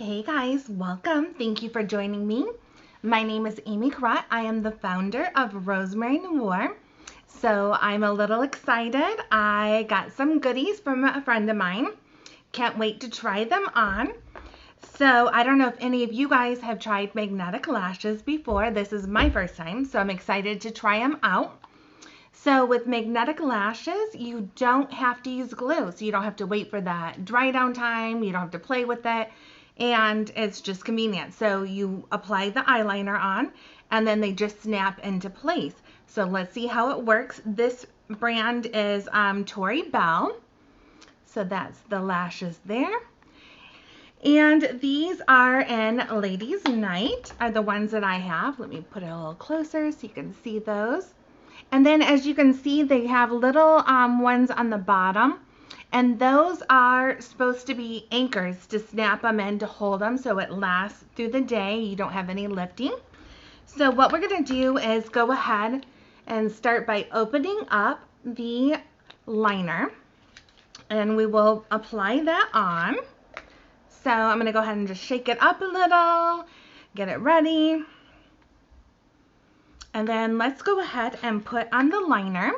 Hey guys, welcome. Thank you for joining me. My name is Amy Carrot. I am the founder of Rosemary Noir. So I'm a little excited. I got some goodies from a friend of mine. Can't wait to try them on. So I don't know if any of you guys have tried magnetic lashes before. This is my first time, so I'm excited to try them out. So with magnetic lashes, you don't have to use glue. So you don't have to wait for that dry down time. You don't have to play with it. And it's just convenient. So you apply the eyeliner on and then they just snap into place. So let's see how it works. This brand is Tori Belle. So that's the lashes there. And these are in Ladies Night, are the ones that I have. Let me put it a little closer so you can see those. And then as you can see, they have little ones on the bottom. And those are supposed to be anchors to snap them in to hold them so it lasts through the day. You don't have any lifting. So what we're going to do is go ahead and start by opening up the liner. And we will apply that on. So I'm going to go ahead and just shake it up a little, get it ready. And then let's go ahead and put on the liner.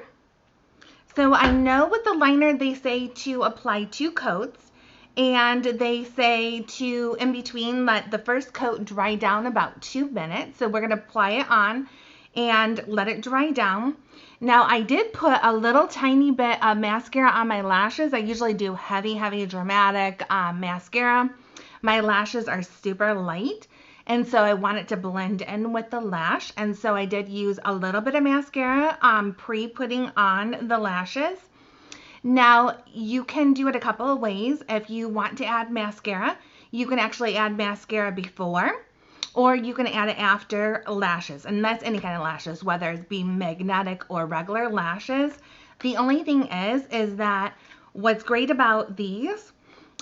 So I know with the liner they say to apply 2 coats, and they say to in between let the first coat dry down about 2 minutes. So we're going to apply it on and let it dry down. Now I did put a little tiny bit of mascara on my lashes. I usually do heavy dramatic mascara. My lashes are super light. And so I want it to blend in with the lash. And so I did use a little bit of mascara pre-putting on the lashes. Now you can do it a couple of ways. If you want to add mascara, you can actually add mascara before, or you can add it after lashes. And that's any kind of lashes, whether it be magnetic or regular lashes. The only thing is that what's great about these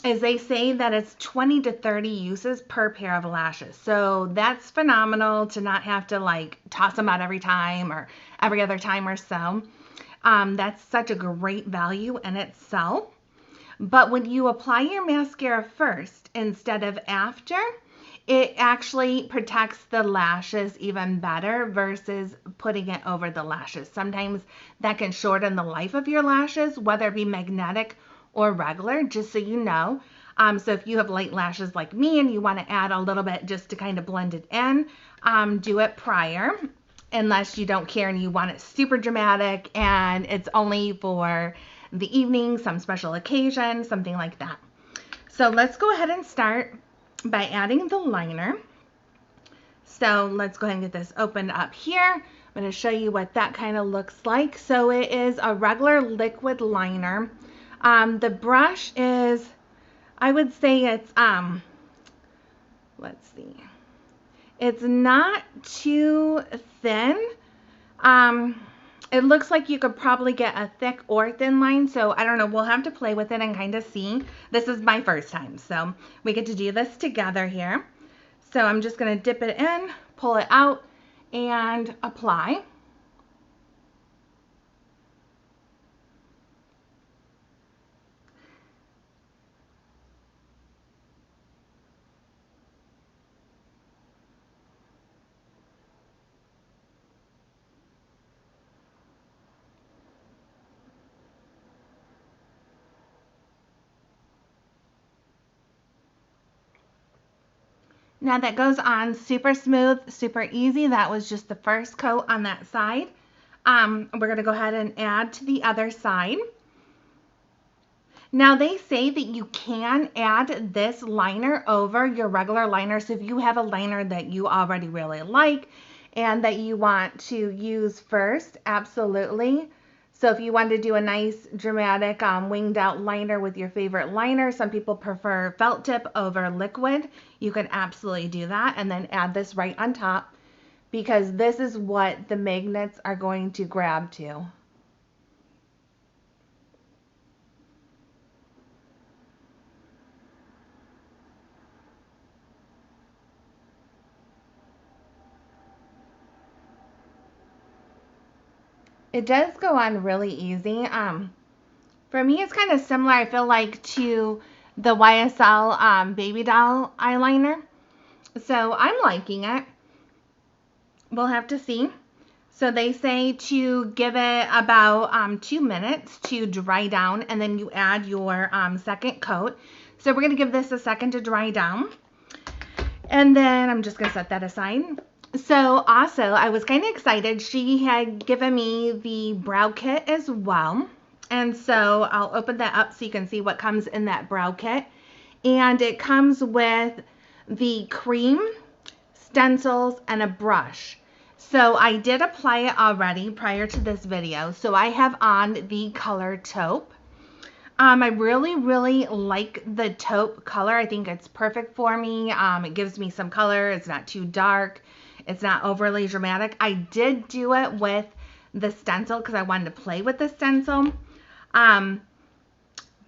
is they say that it's 20 to 30 uses per pair of lashes. So that's phenomenal to not have to like toss them out every time or every other time or so. That's such a great value in itself. But when you apply your mascara first instead of after, it actually protects the lashes even better versus putting it over the lashes. Sometimes that can shorten the life of your lashes, whether it be magnetic or regular, just so you know. So if you have light lashes like me and you want to add a little bit just to kind of blend it in, do it prior, unless you don't care and you want it super dramatic and it's only for the evening, some special occasion, something like that. So let's go ahead and start by adding the liner. So let's go ahead and get this opened up here. I'm going to show you what that kind of looks like. So it is a regular liquid liner. The brush is, I would say it's, let's see, it's not too thin. It looks like you could probably get a thick or thin line, so I don't know, we'll have to play with it and kind of see. This is my first time, so we get to do this together here. So I'm just going to dip it in, pull it out, and apply. Now that goes on super smooth, super easy. That was just the first coat on that side. We're going to go ahead and add to the other side. Now they say that you can add this liner over your regular liner. So if you have a liner that you already really like and that you want to use first, absolutely. So if you want to do a nice dramatic winged out liner with your favorite liner, some people prefer felt tip over liquid. You can absolutely do that and then add this right on top because this is what the magnets are going to grab to. It does go on really easy. For me, it's kind of similar, I feel like, to the YSL baby doll eyeliner. So I'm liking it. We'll have to see. So they say to give it about 2 minutes to dry down, and then you add your second coat. So we're going to give this a second to dry down. And then I'm just going to set that aside. So also, I was kind of excited. She had given me the brow kit as well. And so I'll open that up so you can see what comes in that brow kit. And it comes with the cream, stencils, and a brush. So I did apply it already prior to this video. So I have on the color taupe. I really like the taupe color. I think it's perfect for me. It gives me some color. It's not too dark. It's not overly dramatic. I did do it with the stencil because I wanted to play with the stencil.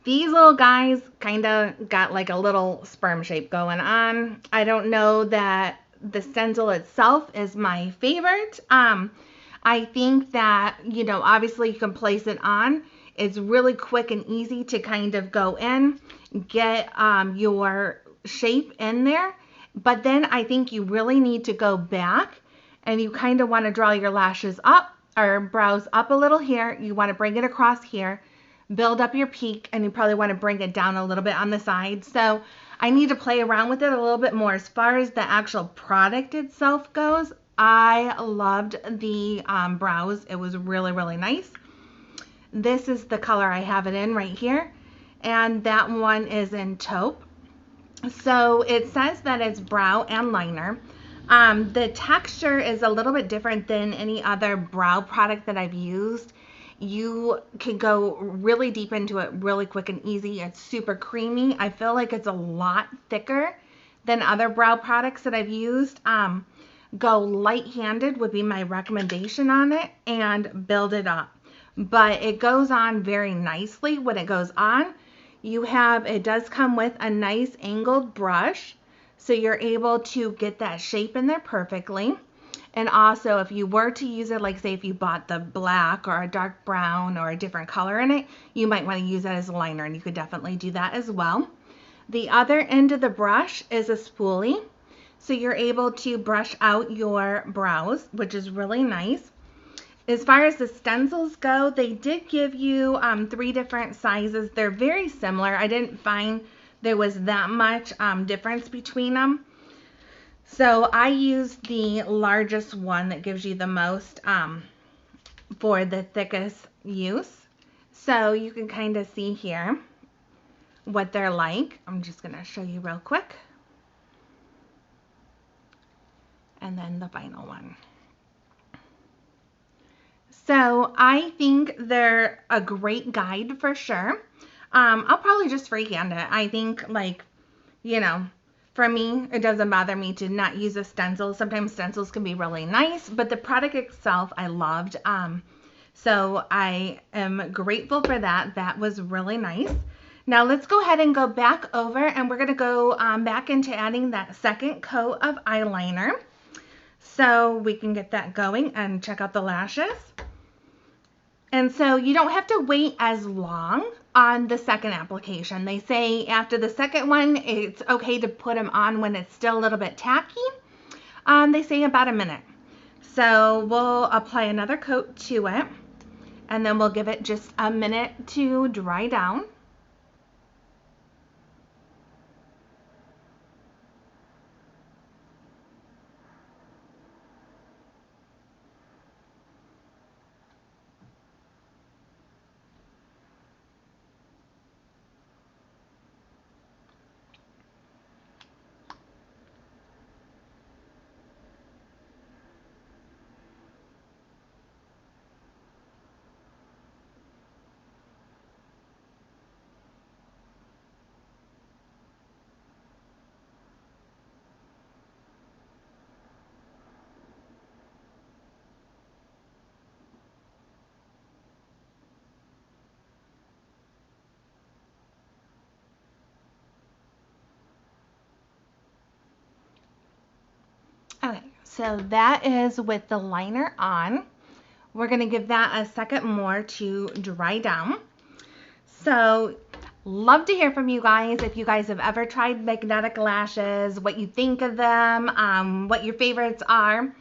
These little guys kind of got like a little sperm shape going on. I don't know that the stencil itself is my favorite. I think that, you know, obviously you can place it on. It's really quick and easy to kind of go in, get your shape in there. But then I think you really need to go back and you kind of want to draw your lashes up or brows up a little here. You want to bring it across here, build up your peak, and you probably want to bring it down a little bit on the side. So I need to play around with it a little bit more. As far as the actual product itself goes, I loved the brows. It was really nice. This is the color I have it in right here, and that one is in taupe. So it says that it's brow and liner. The texture is a little bit different than any other brow product that I've used. You can go really deep into it really quick and easy. It's super creamy. I feel like it's a lot thicker than other brow products that I've used. Go light-handed would be my recommendation on it and build it up. But it goes on very nicely when it goes on. It does come with a nice angled brush, so you're able to get that shape in there perfectly. And also, if you were to use it, like say if you bought the black or a dark brown or a different color in it, you might want to use it as a liner, and you could definitely do that as well. The other end of the brush is a spoolie, so you're able to brush out your brows, which is really nice. As far as the stencils go, they did give you 3 different sizes. They're very similar. I didn't find there was that much difference between them. So I used the largest one that gives you the most for the thickest use. So you can kind of see here what they're like. I'm just going to show you real quick. And then the final one. So I think they're a great guide for sure. I'll probably just freehand it. I think, like, you know, for me, it doesn't bother me to not use a stencil. Sometimes stencils can be really nice, but the product itself I loved. So I am grateful for that. That was really nice. Now let's go ahead and go back over, and we're going to go back into adding that second coat of eyeliner. So we can get that going and check out the lashes. And so you don't have to wait as long on the second application. They say after the second one, it's okay to put them on when it's still a little bit tacky. They say about a minute. So we'll apply another coat to it, and then we'll give it just a minute to dry down. Okay, so that is with the liner on. We're going to give that a second more to dry down. So Love to hear from you guys if you guys have ever tried magnetic lashes, what you think of them, what your favorites are.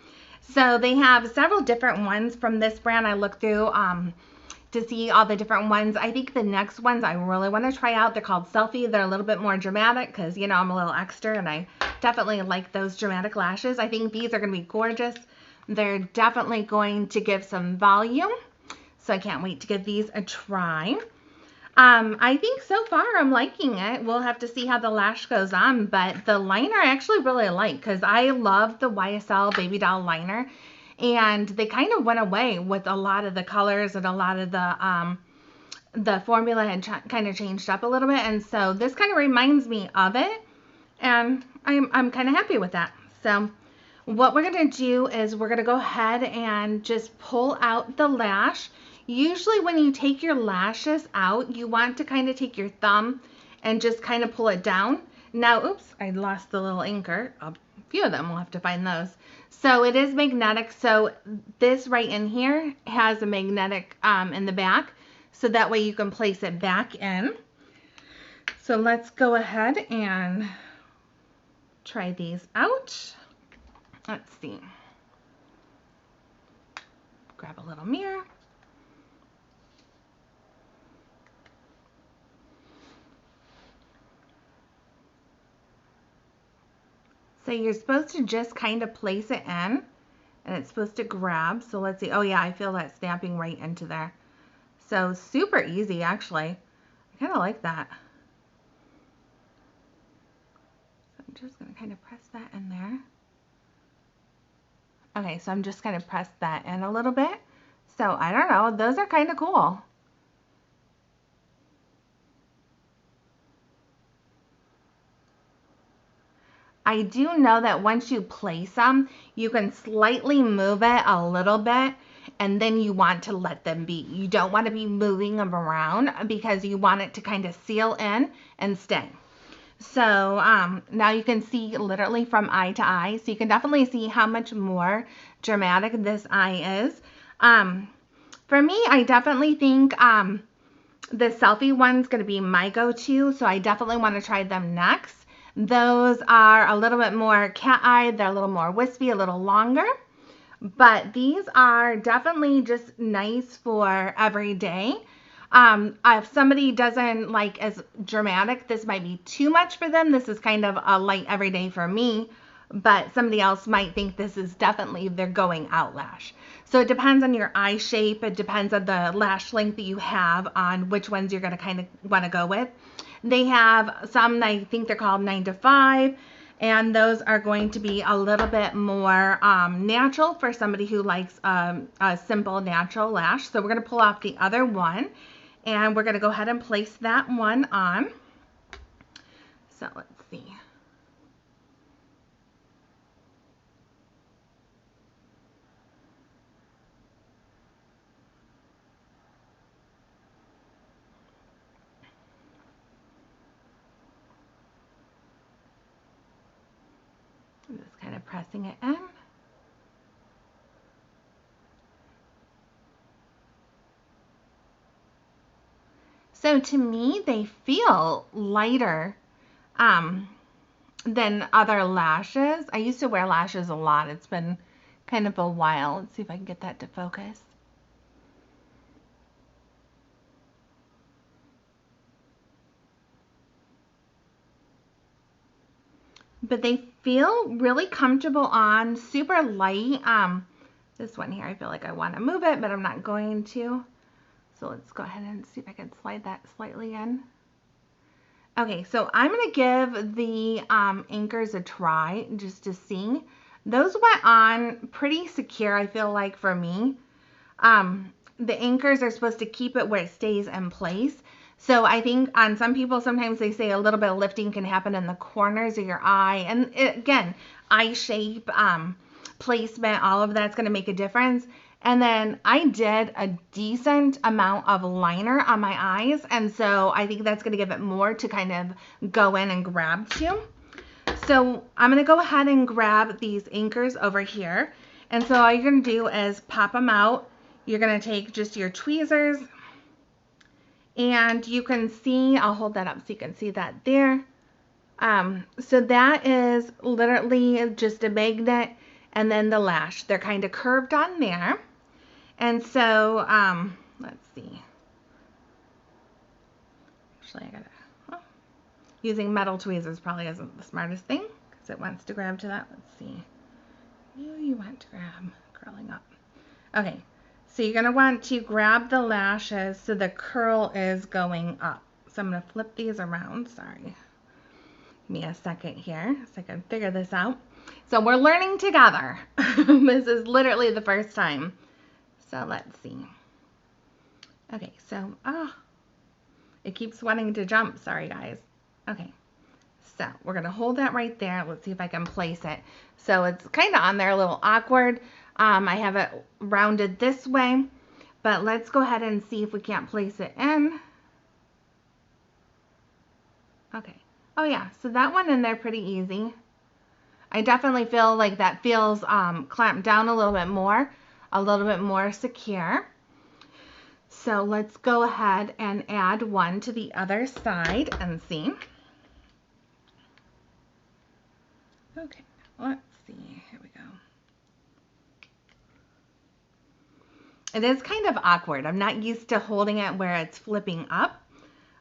So they have several different ones from this brand. I looked through to see all the different ones. I think the next ones I really want to try out. They're called Selfie. They're a little bit more dramatic because, you know, I'm a little extra and I definitely like those dramatic lashes. I think these are going to be gorgeous. They're definitely going to give some volume. So I can't wait to give these a try. I think so far I'm liking it. We'll have to see how the lash goes on, but the liner I actually really like because I love the YSL Baby Doll liner, and they kind of went away with a lot of the colors and a lot of the formula had kind of changed up a little bit, and so this kind of reminds me of it, and I'm kind of happy with that. So what we're going to do is we're going to go ahead and just pull out the lash. Usually when you take your lashes out, you want to kind of take your thumb and just kind of pull it down. Now, oops, I lost the little anchor. A few of them, we'll have to find those. So it is magnetic. So this right in here has a magnetic in the back. So that way you can place it back in. So let's go ahead and try these out. Let's see. Grab a little mirror. So you're supposed to just kind of place it in, and it's supposed to grab. So let's see. Oh yeah, I feel that snapping right into there. So super easy, actually. I kind of like that. So I'm just going to kind of press that in there. Okay, so I'm just going to press that in a little bit. So I don't know. Those are kind of cool. I do know that once you place them, you can slightly move it a little bit, and then you want to let them be. You don't want to be moving them around because you want it to kind of seal in and stay. So now you can see literally from eye to eye. So you can definitely see how much more dramatic this eye is. For me, I definitely think the Selfie one's going to be my go-to. So I definitely want to try them next. Those are a little bit more cat-eyed. They're a little more wispy, a little longer. But these are definitely just nice for every day. If somebody doesn't like as dramatic, this might be too much for them. This is kind of a light everyday for me, but somebody else might think this is definitely their going out lash. So it depends on your eye shape. It depends on the lash length that you have on which ones you're going to kind of want to go with. They have some, I think they're called 9 to 5. And those are going to be a little bit more natural for somebody who likes a simple natural lash. So we're going to pull off the other one, and we're going to go ahead and place that one on. So let's see. I'm just kind of pressing it in. So to me, they feel lighter than other lashes. I used to wear lashes a lot. It's been kind of a while. Let's see if I can get that to focus. But they feel really comfortable on, super light. This one here, I feel like I want to move it, but I'm not going to. So let's go ahead and see if I can slide that slightly in. Okay, so I'm going to give the anchors a try just to see. Those went on pretty secure, I feel like, for me. The anchors are supposed to keep it where it stays in place. So I think on some people, sometimes they say a little bit of lifting can happen in the corners of your eye. And again, eye shape, placement, all of that's going to make a difference. And then I did a decent amount of liner on my eyes. And so I think that's going to give it more to kind of go in and grab to. So I'm going to go ahead and grab these anchors over here. And so all you're going to do is pop them out. You're going to take just your tweezers And you can see, I'll hold that up so you can see that there. So that is literally just a magnet and then the lash. They're kind of curved on there. And so, let's see. Actually, I gotta, oh, using metal tweezers probably isn't the smartest thing because it wants to grab to that. Let's see. You want to grab curling up. Okay, so you're gonna want to grab the lashes so the curl is going up. So I'm gonna flip these around, sorry. Give me a second here so I can figure this out. So we're learning together. This is literally the first time. So let's see. Okay, so, it keeps wanting to jump. Sorry, guys. Okay, so we're going to hold that right there. Let's see if I can place it. So it's kind of on there a little awkward. I have it rounded this way, but let's go ahead and see if we can't place it in. Okay. Oh yeah, so that one in there pretty easy. I definitely feel like that feels clamped down a little bit more secure. So let's go ahead and add one to the other side and see. Okay, let's see, here we go. It is kind of awkward. I'm not used to holding it where it's flipping up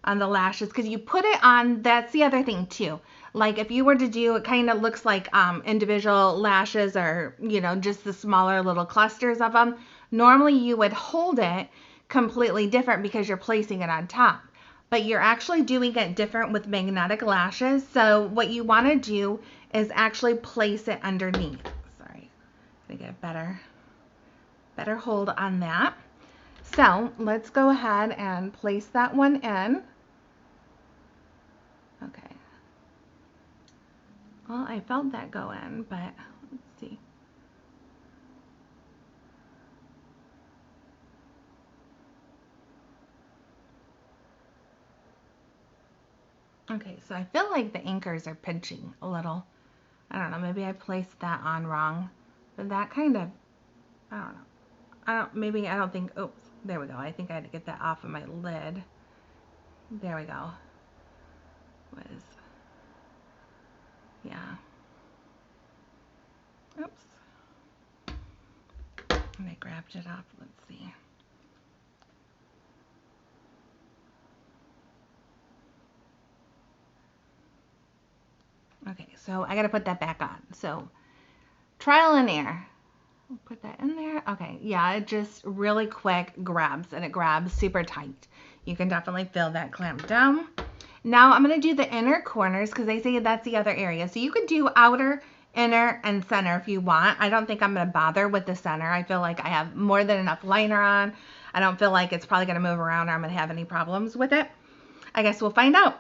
on the lashes because you put it on, that's the other thing too. Like if you were to do, it kind of looks like individual lashes or, you know, just the smaller little clusters of them. Normally you would hold it completely different because you're placing it on top. But you're actually doing it different with magnetic lashes. So what you want to do is actually place it underneath. Sorry, I'm gonna get a better hold on that. So let's go ahead and place that one in. Okay. Well, I felt that go in, but let's see. Okay, so I feel like the anchors are pinching a little. I don't know, maybe I placed that on wrong, but that kind of, I don't know. I don't think, oops, there we go. I think I had to get that off of my lid. There we go. Yeah. Oops. And I grabbed it off. Let's see. Okay, so I got to put that back on. So trial and error. We'll put that in there. Okay, yeah, it just really quick grabs, and it grabs super tight. You can definitely feel that clamp down. Now I'm going to do the inner corners because they say that's the other area. So you could do outer, inner, and center if you want. I don't think I'm going to bother with the center. I feel like I have more than enough liner on. I don't feel like it's probably going to move around or I'm going to have any problems with it. I guess we'll find out.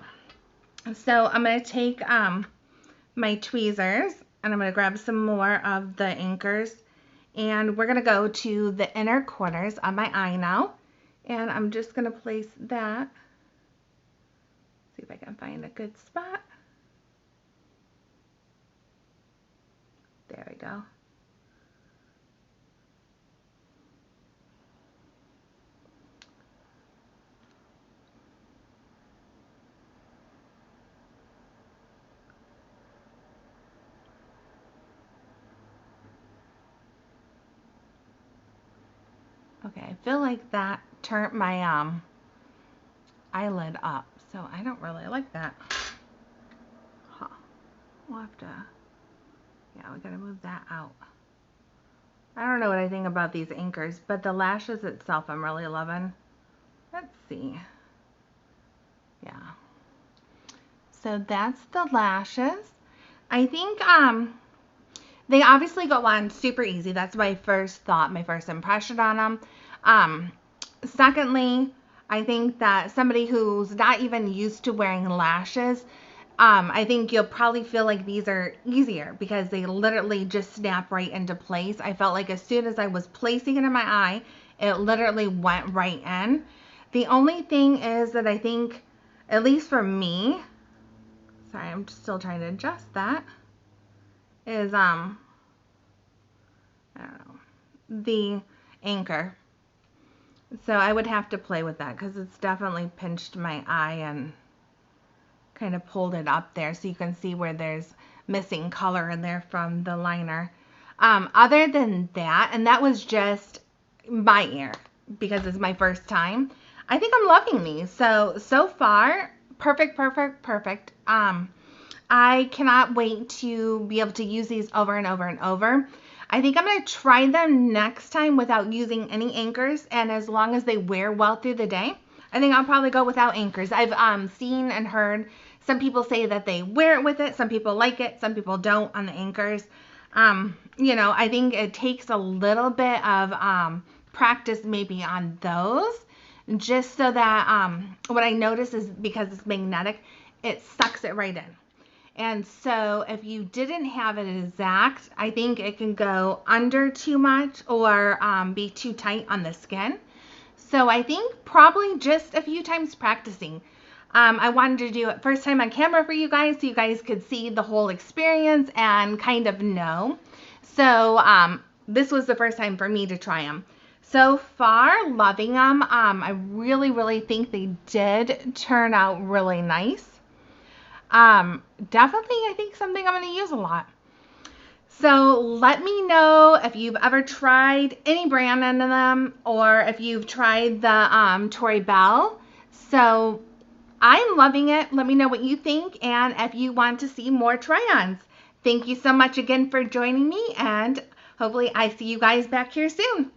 So I'm going to take my tweezers and I'm going to grab some more of the anchors. And we're going to go to the inner corners on my eye now. And I'm just going to place that. See if I can find a good spot. There we go. Okay, I feel like that turned my eyelid up, so I don't really like that. Huh. We'll have to, yeah, we gotta move that out. I don't know what I think about these anchors, but the lashes itself I'm really loving. Let's see. Yeah. So that's the lashes. I think they obviously go on super easy. That's my first thought, my first impression on them. Secondly, I think that somebody who's not even used to wearing lashes, I think you'll probably feel like these are easier because they literally just snap right into place. I felt like as soon as I was placing it in my eye, it literally went right in. The only thing is that I think, at least for me, sorry, I'm still trying to adjust that, is, I don't know, the anchor. So I would have to play with that because it's definitely pinched my eye and kind of pulled it up there so you can see where there's missing color in there from the liner. Other than that, and that was just my ear because it's my first time, I think I'm loving these. So far, perfect, perfect, perfect. I cannot wait to be able to use these over and over and over. I think I'm going to try them next time without using any anchors, and as long as they wear well through the day, I think I'll probably go without anchors. I've seen and heard some people say that they wear it with it. Some people like it. Some people don't on the anchors. I think it takes a little bit of practice maybe on those, just so that what I notice is because it's magnetic, it sucks it right in. And so if you didn't have it exact, I think it can go under too much or be too tight on the skin. So I think probably just a few times practicing. I wanted to do it first time on camera for you guys so you guys could see the whole experience and kind of know. So this was the first time for me to try them. So far, loving them. I really, really think they did turn out really nice. Definitely, I think something I'm going to use a lot. So let me know if you've ever tried any brand of them or if you've tried the Tori Belle. So I'm loving it. Let me know what you think and if you want to see more try-ons. Thank you so much again for joining me, and hopefully I see you guys back here soon.